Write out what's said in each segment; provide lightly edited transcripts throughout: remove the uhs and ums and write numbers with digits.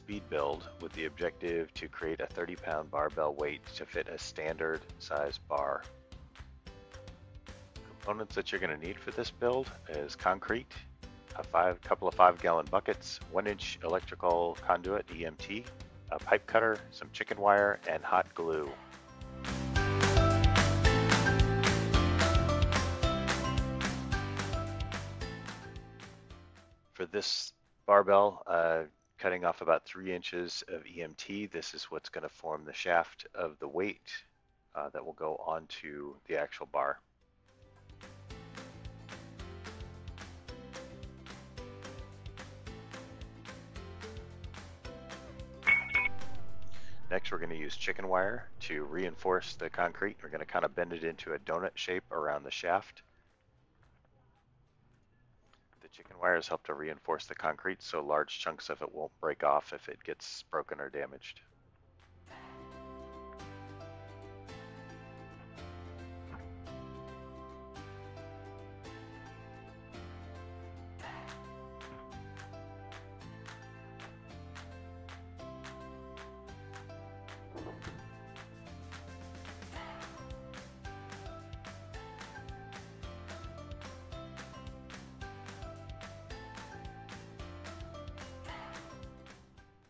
speed build with the objective to create a 30-pound barbell weight to fit a standard size bar. Components that you're going to need for this build is concrete, a couple of 5-gallon buckets, 1-inch electrical conduit EMT, a pipe cutter, some chicken wire, and hot glue. For this barbell, cutting off about 3 inches of EMT, this is what's going to form the shaft of the weight that will go onto the actual bar. Next, we're going to use chicken wire to reinforce the concrete. We're going to kind of bend it into a donut shape around the shaft. The chicken wires help to reinforce the concrete so large chunks of it won't break off if it gets broken or damaged.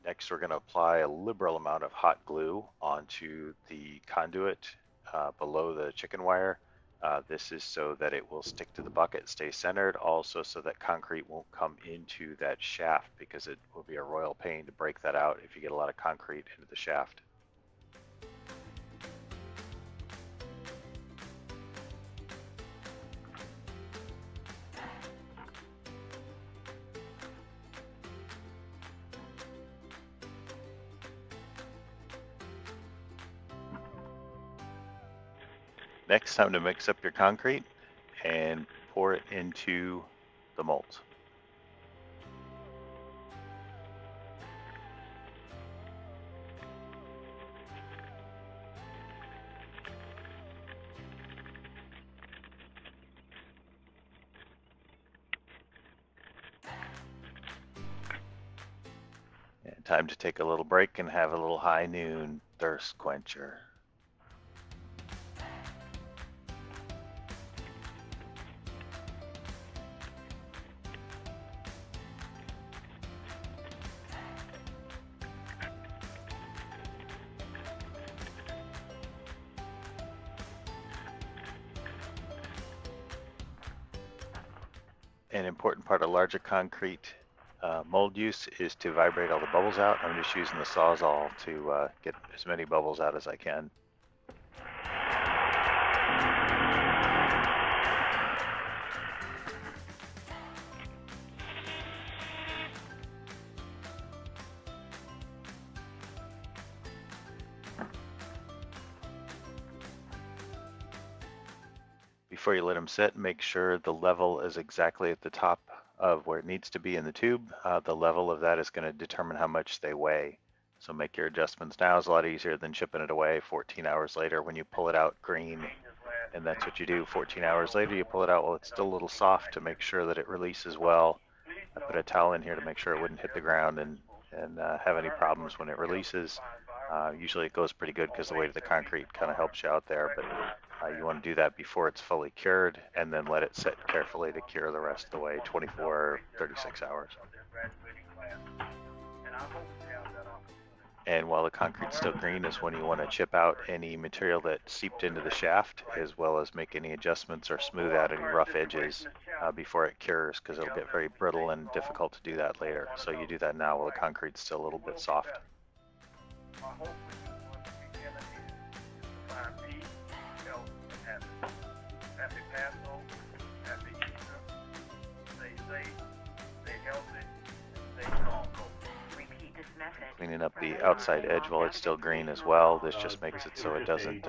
Next, we're going to apply a liberal amount of hot glue onto the conduit below the chicken wire. This is so that it will stick to the bucket, stay centered, also so that concrete won't come into that shaft, because it will be a royal pain to break that out if you get a lot of concrete into the shaft. Next, time to mix up your concrete and pour it into the mold. And time to take a little break and have a little high noon thirst quencher. An important part of larger concrete mold use is to vibrate all the bubbles out. I'm just using the Sawzall to get as many bubbles out as I can. Before you let them sit, make sure the level is exactly at the top of where it needs to be in the tube. The level of that is going to determine how much they weigh. So make your adjustments now. Is a lot easier than shipping it away 14 hours later when you pull it out green. And that's what you do. 14 hours later, you pull it out. Well, it's still a little soft. To make sure that it releases well, I put a towel in here to make sure it wouldn't hit the ground and have any problems when it releases. Usually it goes pretty good because the weight of the concrete kind of helps you out there, but you want to do that before it's fully cured, and then let it sit carefully to cure the rest of the way, 24 or 36 hours. And while the concrete's still green is when you want to chip out any material that seeped into the shaft, as well as make any adjustments or smooth out any rough edges before it cures, because it'll get very brittle and difficult to do that later. So you do that now while the concrete's still a little bit soft. Cleaning up the outside edge while it's still green as well. This just makes it so it doesn't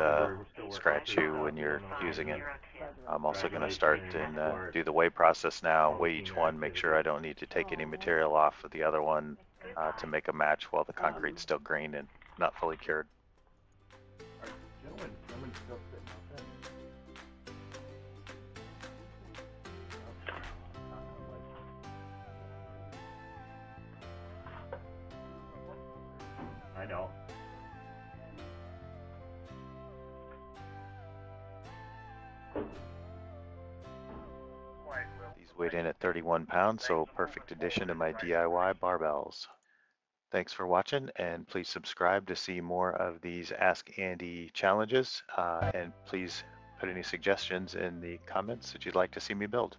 scratch you when you're using it. I'm also going to start and do the weigh process now. Weigh each one, make sure I don't need to take any material off of the other one to make a match while the concrete's still green and not fully cured. I don't. These weighed in at 31 pounds, so perfect addition to my DIY barbells. Thanks for watching, and please subscribe to see more of these Ask Andy challenges, and please put any suggestions in the comments that you'd like to see me build.